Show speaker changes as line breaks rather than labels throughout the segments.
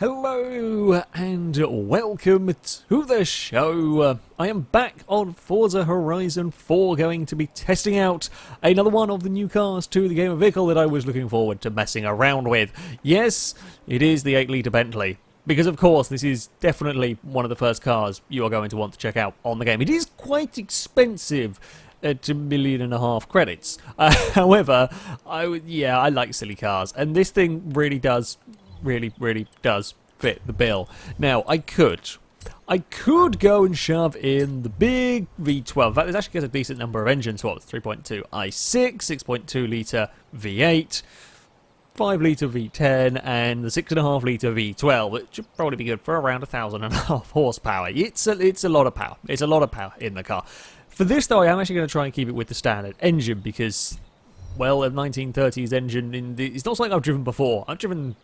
Hello and welcome to the show. I am back on Forza Horizon 4, going to be testing out another one of the new cars to the game, a vehicle that I was looking forward to messing around with. Yes, it is the 8-litre Bentley. Because, of course, this is definitely one of the first cars you are going to want to check out on the game. It is quite expensive at $1.5 million credits. However, I like silly cars. And this thing really does fit the bill. Now, I could go and shove in the big V12. In fact, this actually gets a decent number of engine swaps. 3.2 i6, 6.2 litre V8, 5 litre V10, and the 6.5 litre V12, which should probably be good for around 1,500 horsepower. It's a lot of power. It's a lot of power in the car. For this, though, I am actually going to try and keep it with the standard engine because, well, a 1930s engine, it's not something I've driven before. I've driven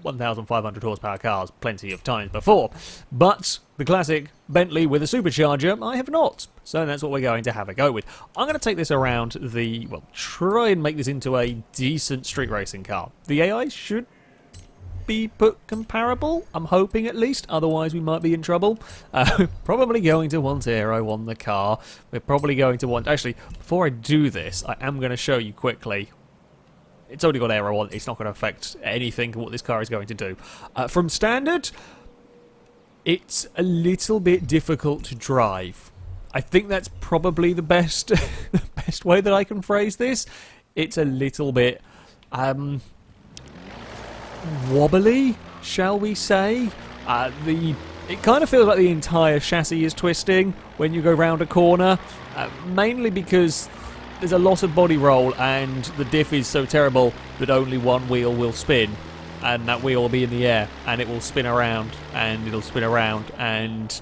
1,500 horsepower cars plenty of times before, but the classic Bentley with a supercharger, I have not. So that's what we're going to have a go with. I'm going to take this around try and make this into a decent street racing car. The AI should be put comparable, I'm hoping at least, otherwise we might be in trouble. We're probably going to want aero on the car. We're probably going to want, actually, before I do this, I am going to show you quickly. It's already got aero on, it's not going to affect anything what this car is going to do. From standard, it's a little bit difficult to drive. I think that's probably the best the best way that I can phrase this. It's a little bit wobbly, shall we say. It kind of feels like the entire chassis is twisting when you go round a corner, mainly because there's a lot of body roll and the diff is so terrible that only one wheel will spin, and that wheel will be in the air and it will spin around and it'll spin around, and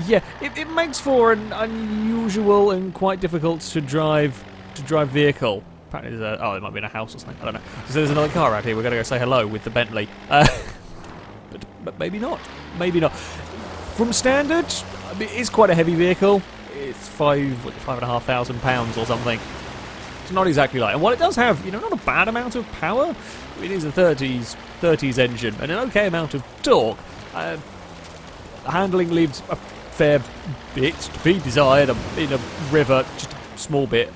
yeah, it makes for an unusual and quite difficult to drive vehicle. Apparently there's it might be in a house or something, I don't know. So there's another car out here, we're going to go say hello with the Bentley. But maybe not. Maybe not. From standard, I mean, it's quite a heavy vehicle. It's 5,500 pounds or something. It's not exactly light. And while it does have, not a bad amount of power, it is a 30s engine and an okay amount of torque. Handling leaves a fair bit to be desired in a river, just a small bit.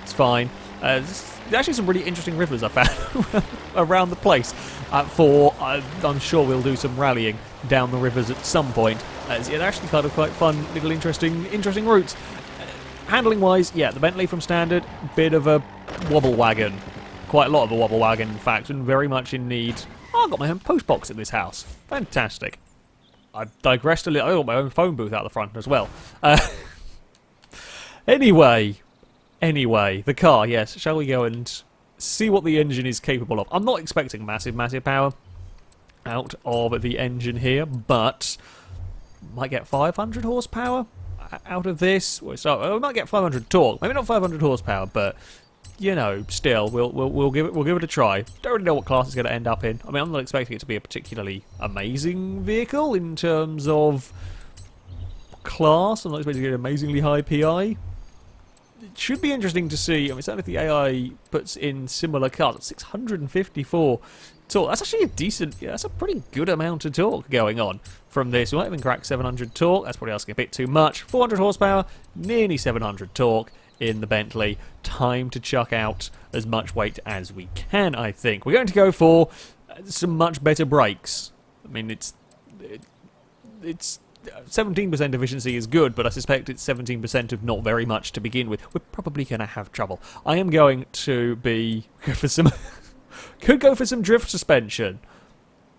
It's fine. There's actually some really interesting rivers I found around the place. I'm sure we'll do some rallying down the rivers at some point. It's actually kind of quite fun, little interesting routes. Handling-wise, yeah, the Bentley from standard, bit of a wobble wagon. Quite a lot of a wobble wagon, in fact, and very much in need. Oh, I've got my own post box at this house. Fantastic. I digressed a little. I got my own phone booth out the front as well. Anyway, the car, yes. Shall we go and see what the engine is capable of? I'm not expecting massive power out of the engine here, but might get 500 horsepower out of this. So we might get 500 torque. Maybe not 500 horsepower, but still, we'll give it a try. Don't really know what class it's going to end up in. I mean, I'm not expecting it to be a particularly amazing vehicle in terms of class. I'm not expecting to get an amazingly high PI. It should be interesting to see. I mean, certainly if the AI puts in similar cars at 654 torque, that's actually a decent, that's a pretty good amount of torque going on from this. We might even crack 700 torque. That's probably asking a bit too much. 400 horsepower, nearly 700 torque in the Bentley. Time to chuck out as much weight as we can, I think. We're going to go for some much better brakes. I mean, it's 17% efficiency is good, but I suspect it's 17% of not very much to begin with. We're probably going to have trouble. I am going to go for some could go for some drift suspension.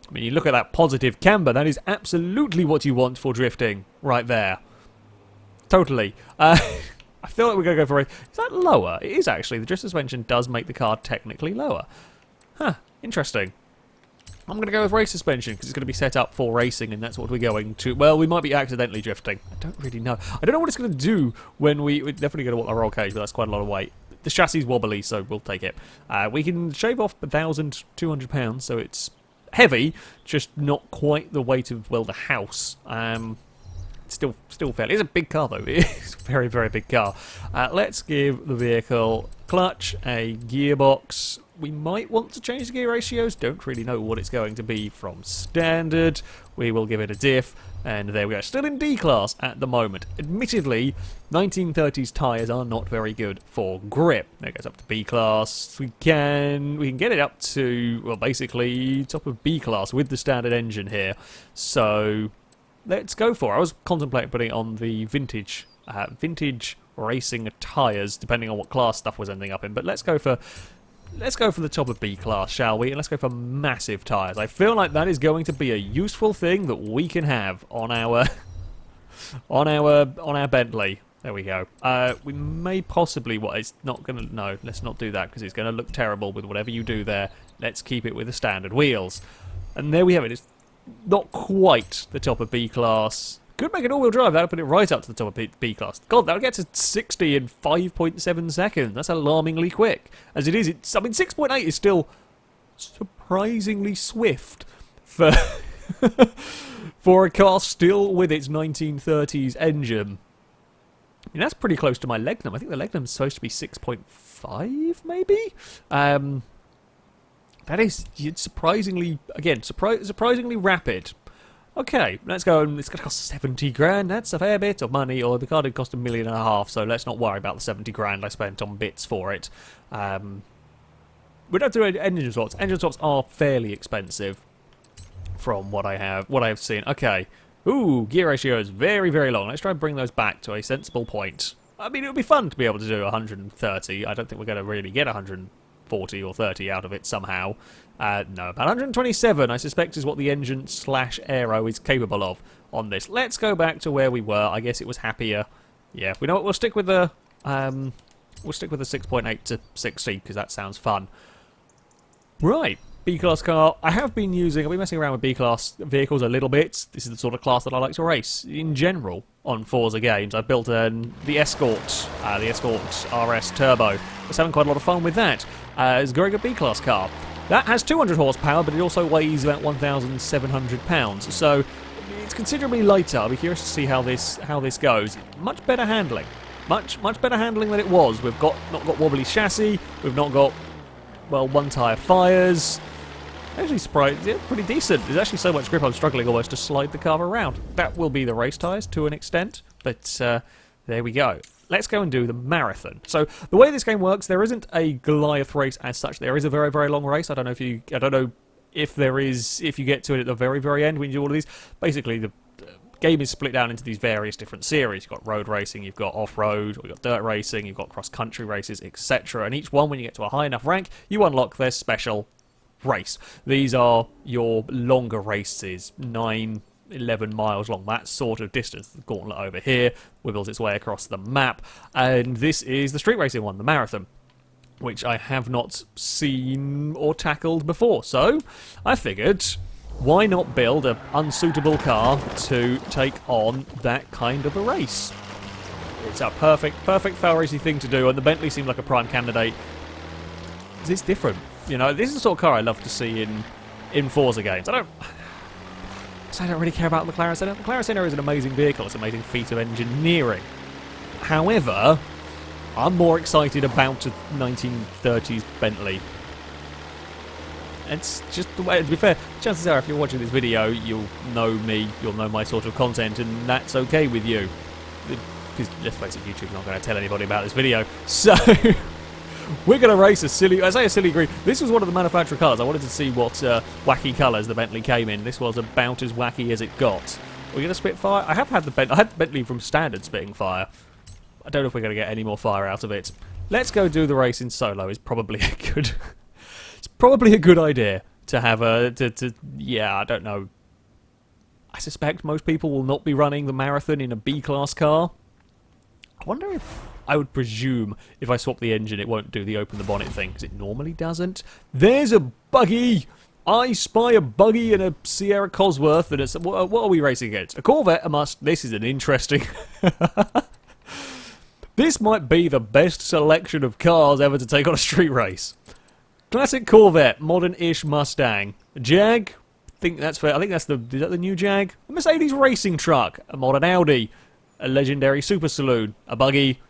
I mean, you look at that positive camber, that is absolutely what you want for drifting right there. Totally. I feel like we're going to go for is that lower? It is actually. The drift suspension does make the car technically lower. Huh, interesting. I'm going to go with race suspension because it's going to be set up for racing, and that's what we're going to. Well, we might be accidentally drifting. I don't really know. I don't know what it's going to do when we're definitely going to want a roll cage, but that's quite a lot of weight. The chassis is wobbly, so we'll take it. We can shave off 1,200 pounds, so it's heavy, just not quite the weight of, well, the house. still fairly. It's a big car though. It's a very, very big car. Let's give the vehicle clutch, a gearbox. We might want to change the gear ratios. Don't really know what it's going to be from standard. We will give it a diff, and there we go. Still in D class at the moment. Admittedly, 1930s tyres are not very good for grip. It goes up to B class. We can get it up to, well, basically top of B class with the standard engine here. So let's go for it. I was contemplating putting it on the vintage racing tyres, depending on what class stuff was ending up in. But let's go for the top of B class, shall we? And let's go for massive tyres. I feel like that is going to be a useful thing that we can have on our on our Bentley. There we go. We may possibly, it's not going to, no, let's not do that because it's going to look terrible with whatever you do there. Let's keep it with the standard wheels. And there we have it. It's not quite the top of B class. Could make an all-wheel drive. That would put it right up to the top of B class. God, that would get to 60 in 5.7 seconds. That's alarmingly quick. As it is, I mean, 6.8 is still surprisingly swift for for a car still with its 1930s engine. I mean, that's pretty close to my leg num. I think the leg num's supposed to be 6.5, maybe. That is surprisingly, again, surprisingly rapid. Okay, let's go. It's going to cost 70 grand. That's a fair bit of money. Or the car did cost $1.5 million, so let's not worry about the 70 grand I spent on bits for it. We don't do engine swaps. Engine swaps are fairly expensive from what I have seen. Okay. Ooh, gear ratio is very, very long. Let's try and bring those back to a sensible point. I mean, it would be fun to be able to do 130. I don't think we're going to really get 140 or 30 out of it somehow. No, about 127, I suspect, is what the engine/aero is capable of on this. Let's go back to where we were. I guess it was happier. Yeah, we know what. We'll stick with the 6.8 to 60 because that sounds fun. Right, B-class car. I've been messing around with B-class vehicles a little bit. This is the sort of class that I like to race in general on Forza games. I built the Escort RS Turbo. I was having quite a lot of fun with that. It's a very good B-class car. That has 200 horsepower, but it also weighs about 1,700 pounds, so it's considerably lighter. I'll be curious to see how this goes. Much better handling. Much better handling than it was. We've not got wobbly chassis. We've not got, well, one-tyre fires. Actually, surprised, yeah, pretty decent. There's actually so much grip I'm struggling almost to slide the car around. That will be the race tyres to an extent, but there we go. Let's go and do the marathon. So the way this game works, there isn't a Goliath race as such. There is a very, very long race. I don't know if there is. If you get to it at the very, very end when you do all of these, basically the game is split down into these various different series. You've got road racing, you've got off-road, you've got dirt racing, you've got cross-country races, etc. And each one, when you get to a high enough rank, you unlock their special race. These are your longer races, 9-11 miles long, that sort of distance. The gauntlet over here wibbles its way across the map, and this is the street racing one, the marathon, which I have not seen or tackled before. So I figured, why not build an unsuitable car to take on that kind of a race? It's a perfect FailRacey thing to do, and the Bentley seemed like a prime candidate. It's different. You know, this is the sort of car I love to see in Forza games. I don't really care about the McLaren Senna. The McLaren Senna is an amazing vehicle. It's an amazing feat of engineering. However, I'm more excited about a 1930s Bentley. It's just the way, to be fair, chances are if you're watching this video, you'll know me, you'll know my sort of content, and that's okay with you. Because, let's face it, YouTube's not going to tell anybody about this video. So, we're going to race I say a silly green. This was one of the manufacturer colours. I wanted to see what wacky colours the Bentley came in. This was about as wacky as it got. We're going to spit fire. I had the Bentley from standard spitting fire. I don't know if we're going to get any more fire out of it. Let's go do the race in solo. It's probably a good idea to have yeah, I don't know. I suspect most people will not be running the marathon in a B-class car. I wonder if, I would presume, if I swap the engine, it won't do the open the bonnet thing, because it normally doesn't. There's a buggy! I spy a buggy and a Sierra Cosworth, and it's, what are we racing against? A Corvette, a Must. This is an interesting... This might be the best selection of cars ever to take on a street race. Classic Corvette, modern-ish Mustang. Jag, think that's fair. I think that's is that the new Jag? A Mercedes racing truck, a modern Audi, a legendary super saloon, a buggy,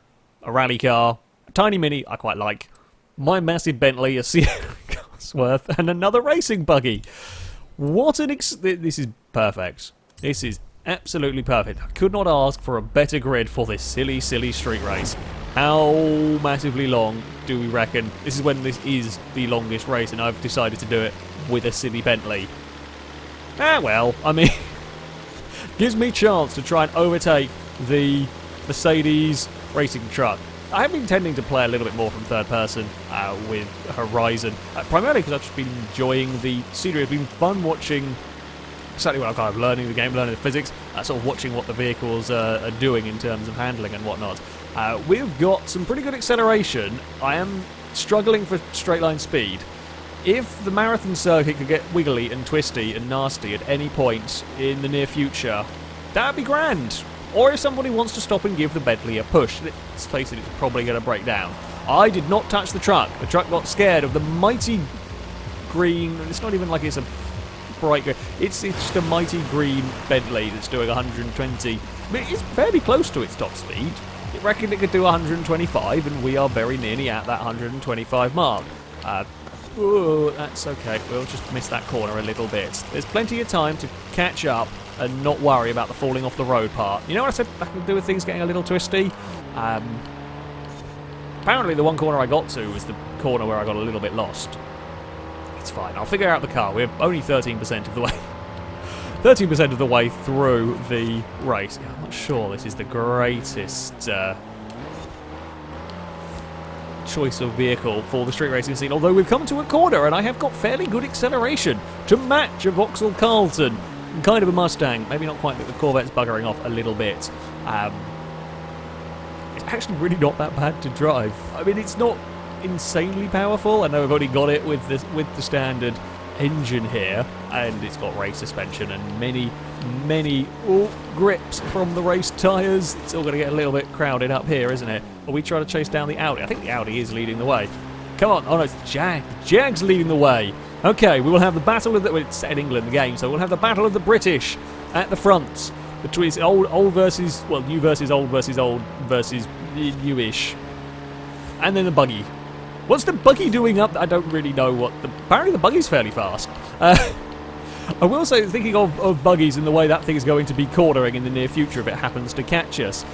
a rally car, a tiny Mini I quite like, my massive Bentley, a Sierra Cosworth, and another racing buggy. What an this is perfect. This is absolutely perfect. I could not ask for a better grid for this silly, silly street race. How massively long do we reckon? This is when this is the longest race, and I've decided to do it with a silly Bentley. Ah, well, I mean, gives me chance to try and overtake the Mercedes racing truck. I have been intending to play a little bit more from third person with Horizon, primarily because I've just been enjoying the scenery. It's been fun watching, certainly when I'm kind of learning the game, learning the physics, sort of watching what the vehicles are doing in terms of handling and whatnot. We've got some pretty good acceleration. I am struggling for straight line speed. If the marathon circuit could get wiggly and twisty and nasty at any point in the near future, that'd be grand. Or if somebody wants to stop and give the Bentley a push. Let's face it, it's probably going to break down. I did not touch the truck. The truck got scared of the mighty green... It's not even like it's a bright green. It's just a mighty green Bentley that's doing 120. But it's fairly close to its top speed. It reckoned it could do 125, and we are very nearly at that 125 mark. Oh, that's okay. We'll just miss that corner a little bit. There's plenty of time to catch up and not worry about the falling off the road part. You know what I said I could do with things getting a little twisty? Apparently the one corner I got to was the corner where I got a little bit lost. It's fine. I'll figure out the car. We're only 13% of the way. 13% of the way through the race. Yeah, I'm not sure this is the greatest choice of vehicle for the street racing scene, although we've come to a corner and I have got fairly good acceleration to match a Vauxhall Carlton. Kind of a Mustang, maybe not quite, but the Corvette's buggering off a little bit. It's actually really not that bad to drive. I mean, it's not insanely powerful. I know I've only got it with the standard engine here, and it's got race suspension and many grips from the race tyres. It's all going to get a little bit crowded up here, isn't it? Are we trying to chase down the Audi? I think the Audi is leading the way. Come on. Oh no, it's the Jag. The Jag's leading the way. Okay, we will have the battle of the... Well, it's set in England, the game, so we'll have the battle of the British at the front. Between old versus... Well, new versus old versus newish. And then the buggy. What's the buggy doing up? I don't really know what... Apparently the buggy's fairly fast. I will say, thinking of buggies and the way that thing is going to be cornering in the near future if it happens to catch us.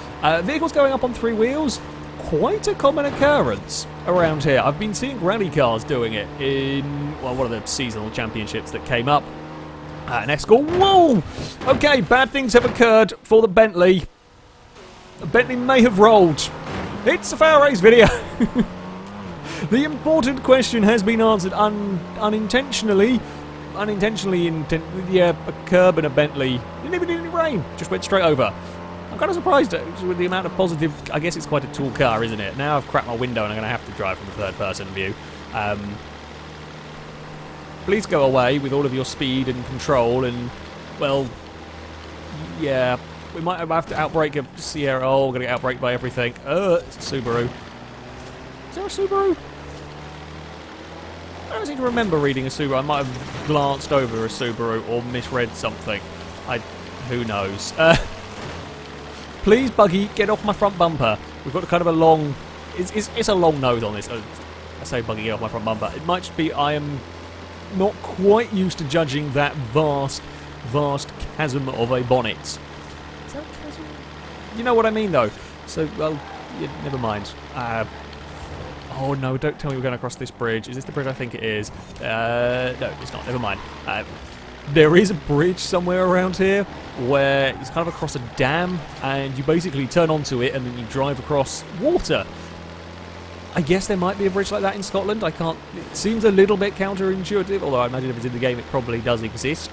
Vehicles going up on three wheels, quite a common occurrence around here. I've been seeing rally cars doing it in, well, one of the seasonal championships that came up. An Escort. Whoa! Okay, bad things have occurred for the Bentley. The Bentley may have rolled. It's a FailRace video. The important question has been answered unintentionally. Yeah, a curb and a Bentley. Didn't even need any rain. Just went straight over. I'm kind of surprised with the amount of positive... I guess it's quite a tall car, isn't it? Now I've cracked my window and I'm going to have to drive from a third-person view. Please go away with all of your speed and control and... Well... Yeah... We might have to outbrake a Sierra. Oh, we're going to get outbraked by everything. It's a Subaru. Is there a Subaru? I don't seem to remember reading a Subaru. I might have glanced over a Subaru or misread something. Who knows? Please, buggy, get off my front bumper. We've got kind of a long... It's a long nose on this. I say buggy, get off my front bumper. It might just be I am not quite used to judging that vast chasm of a bonnet. Is that a chasm? You know what I mean, though. So, well, yeah, never mind. Oh no, don't tell me we're going across this bridge. Is this the bridge I think it is? No, it's not. Never mind. There is a bridge somewhere around here where it's kind of across a dam and you basically turn onto it and then you drive across water. I guess there might be a bridge like that in Scotland. I can't... It seems a little bit counterintuitive, although I imagine if it's in the game it probably does exist.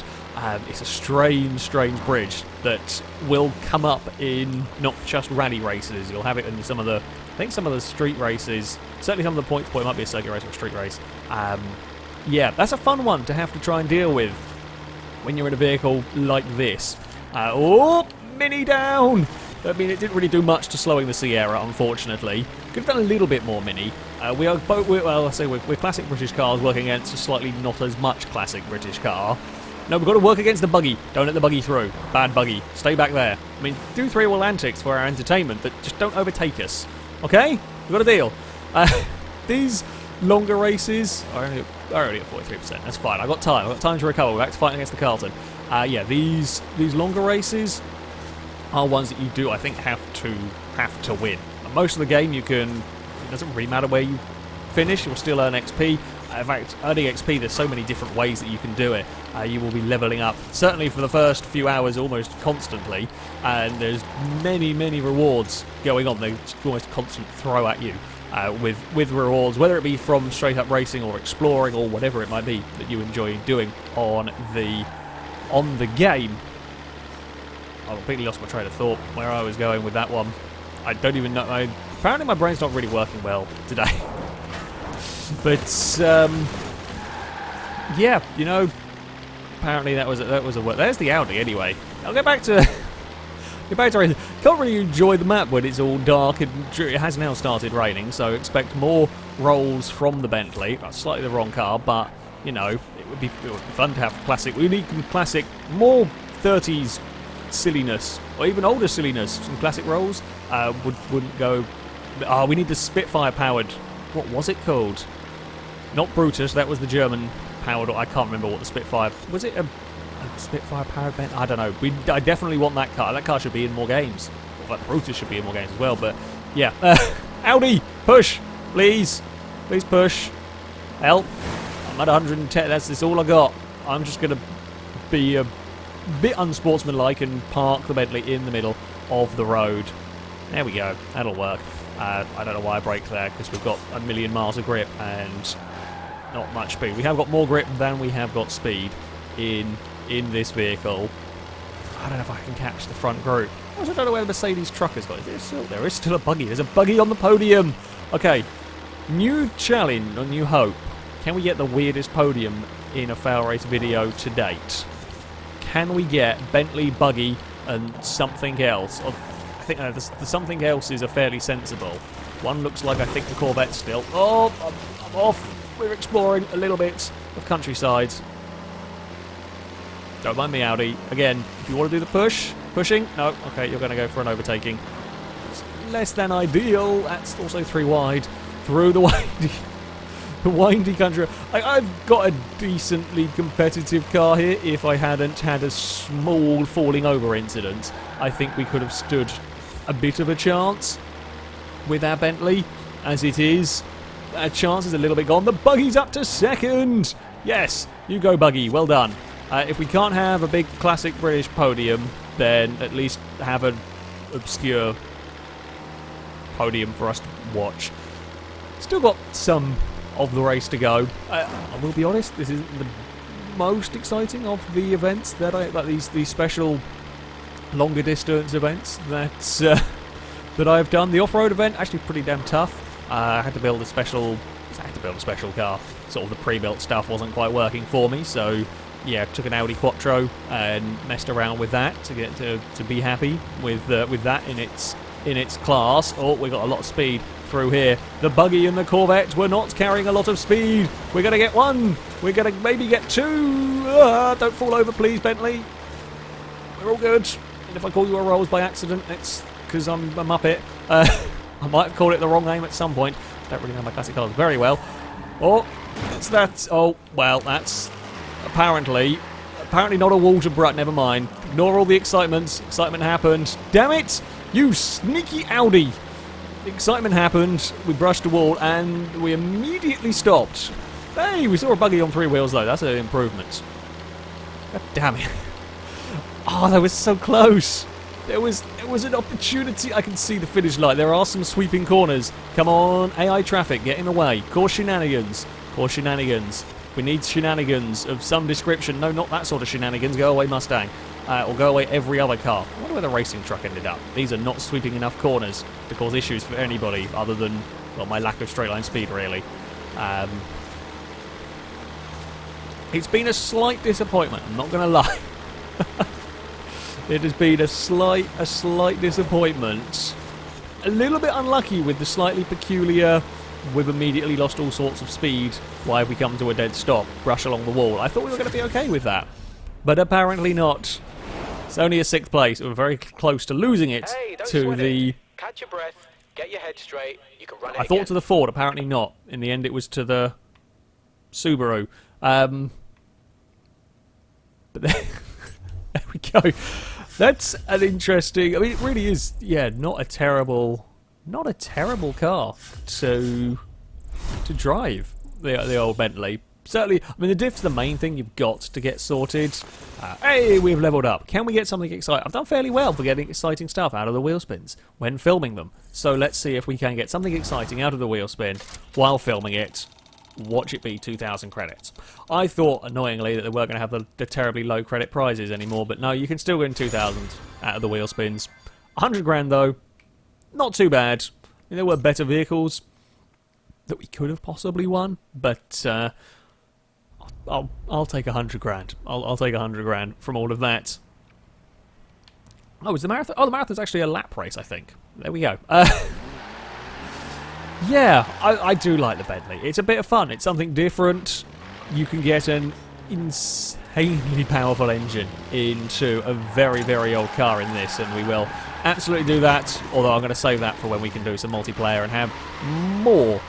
It's a strange bridge that will come up in not just rally races. You'll have it in some of the... I think some of the street races, certainly some of the points, it might be a circuit race or a street race. Yeah, that's a fun one to have to try and deal with when you're in a vehicle like this. Oh, Mini down! I mean, it didn't really do much to slowing the Sierra, unfortunately. Could have done a little bit more Mini. We are both, well, I say we're classic British cars working against a slightly not as much classic British car. No, we've got to work against the buggy. Don't let the buggy through. Bad buggy. Stay back there. I mean, do three-wheel antics for our entertainment, but just don't overtake us. Okay? We've got a deal. These longer races are only at 43%. That's fine. I've got time. I've got time to recover. We're back to fighting against the Carlton. Yeah, these longer races are ones that you do, I think, have to win. And most of the game, you can. It doesn't really matter where you finish. You'll still earn XP. In fact, earning XP, there's so many different ways that you can do it. You will be leveling up, certainly for the first few hours, almost constantly. And there's many rewards going on. They almost constant throw at you with rewards, whether it be from straight up racing or exploring or whatever it might be that you enjoy doing on the game. I completely lost my train of thought where I was going with that one. I don't even know. Apparently my brain's not really working well today. But yeah, you know, apparently that was a work. There's the Audi anyway. I'll get back to racing. Can't really enjoy the map when it's all dark and it has now started raining, so expect more rolls from the Bentley. That's slightly the wrong car, but you know, it would be fun to have classic. We need classic, more 30s silliness, or even older silliness. Some classic rolls wouldn't go. We need the Spitfire powered. What was it called? Not Brutus. That was the German powered. I can't remember what the Spitfire was. It a Spitfire powered Bentley? I don't know. I definitely want that car. That car should be in more games. Well, that Brutus should be in more games as well. But yeah, Audi, push, please, please push. Help! I'm at 110. That's all I got. I'm just gonna be a bit unsportsmanlike and park the Bentley in the middle of the road. There we go. That'll work. I don't know why I braked there, because we've got a million miles of grip and not much speed. We have got more grip than we have got speed in this vehicle. I don't know if I can catch the front group. I also don't know where the Mercedes truck has got. There is still a buggy. There's a buggy on the podium. Okay, new challenge or new hope. Can we get the weirdest podium in a FailRace video to date? Can we get Bentley, buggy, and something else? I think the something else is a fairly sensible. One looks like, I think, the Corvette still. Oh, I'm off. We're exploring a little bit of countryside. Don't mind me, Audi. Again, if you want to do the pushing, no, okay, you're going to go for an overtaking. It's less than ideal. That's also 3 wide through the windy country. I've got a decently competitive car here. If I hadn't had a small falling over incident, I think we could have stood a bit of a chance with our Bentley. As it is, our chance is a little bit gone. The buggy's up to second. Yes, you go, buggy. Well done. If we can't have a big classic British podium, then at least have an obscure podium for us to watch. Still got some of the race to go. I will be honest, this isn't the most exciting of the events that these special longer distance events that I've done. The off-road event actually pretty damn tough. I had to build a special car. Sort of the pre-built stuff wasn't quite working for me, so yeah, took an Audi Quattro and messed around with that to get to be happy with that in its class. Oh, we got a lot of speed through here. The buggy and the Corvette were not carrying a lot of speed. We're going to get one. We're going to maybe get 2. Don't fall over, please, Bentley. We're all good. And if I call you a Rolls by accident, it's because I'm a Muppet. I might have called it the wrong name at some point. Don't really know my classic cars very well. Oh, it's that. Oh, well, that's apparently not a Walter Brutt. Never mind. Ignore all the excitement. Excitement happened. Damn it! You sneaky Audi! Excitement happened, we brushed the wall, and we immediately stopped. Hey, we saw a buggy on 3 wheels though, that's an improvement. God damn it. Oh, that was so close. There was an opportunity. I can see the finish line. There are some sweeping corners. Come on, AI traffic, get in the way. Cause shenanigans. Cause shenanigans. We need shenanigans of some description. No, not that sort of shenanigans. Go away, Mustang. Or go away every other car. I wonder where the racing truck ended up. These are not sweeping enough corners to cause issues for anybody other than, well, my lack of straight line speed, really. It's been a slight disappointment, I'm not going to lie. It has been a slight disappointment. A little bit unlucky with the slightly peculiar, we've immediately lost all sorts of speed. Why have we come to a dead stop? Brush along the wall. I thought we were going to be okay with that. but apparently not. It's only a 6th place. We're very close to losing it to the...
Catch your breath, get your head straight, you can run it
I thought to the Ford, apparently not. In the end it was to the Subaru. But there we go. That's an interesting... I mean, it really is, yeah, not a terrible car to drive, the old Bentley. Certainly, I mean, the diff's the main thing you've got to get sorted. Hey, we've leveled up. Can we get something exciting? I've done fairly well for getting exciting stuff out of the wheel spins when filming them. So let's see if we can get something exciting out of the wheel spin while filming it. Watch it be 2,000 credits. I thought, annoyingly, that they weren't going to have the terribly low credit prizes anymore, but no, you can still win 2,000 out of the wheel spins. 100 grand, though. Not too bad. I mean, there were better vehicles that we could have possibly won, but I'll take 100 grand. I'll take 100 grand from all of that. Oh, is the marathon? Oh, the marathon's actually a lap race, I think. There we go. Yeah, I do like the Bentley. It's a bit of fun. It's something different. You can get an insanely powerful engine into a very, very old car in this, and we will absolutely do that. Although I'm going to save that for when we can do some multiplayer and have more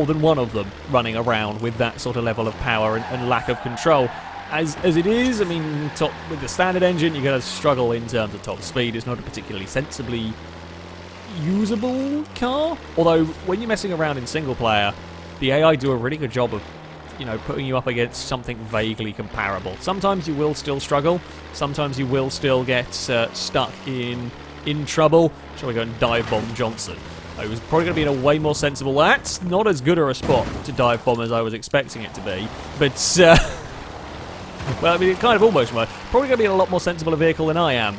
than one of them running around with that sort of level of power and lack of control. As it is, I mean, with the standard engine, you're going to struggle in terms of top speed. It's not a particularly sensibly usable car. Although, when you're messing around in single player, the AI do a really good job of, you know, putting you up against something vaguely comparable. Sometimes you will still struggle. Sometimes you will still get stuck in trouble. Shall we go and dive bomb Johnson? It was probably going to be in a way more sensible... That's not as good a spot to dive bomb as I was expecting it to be. But, well, I mean, it kind of almost worked. Probably going to be in a lot more sensible a vehicle than I am.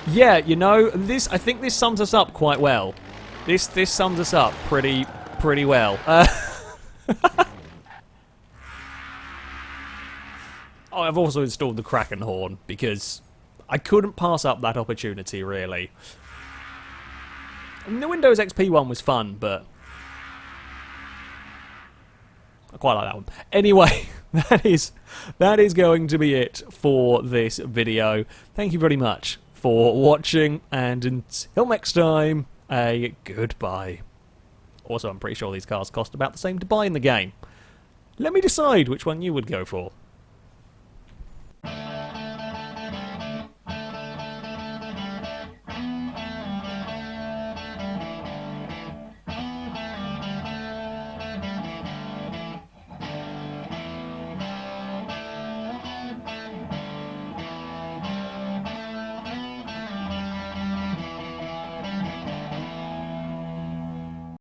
Yeah, you know, I think this sums us up quite well. This sums us up pretty well. Oh, I've also installed the Kraken horn, because I couldn't pass up that opportunity, really. And the Windows XP one was fun, but I quite like that one. Anyway, that is going to be it for this video. Thank you very much for watching, and until next time, a goodbye. Also, I'm pretty sure these cars cost about the same to buy in the game. Let me decide which one you would go for.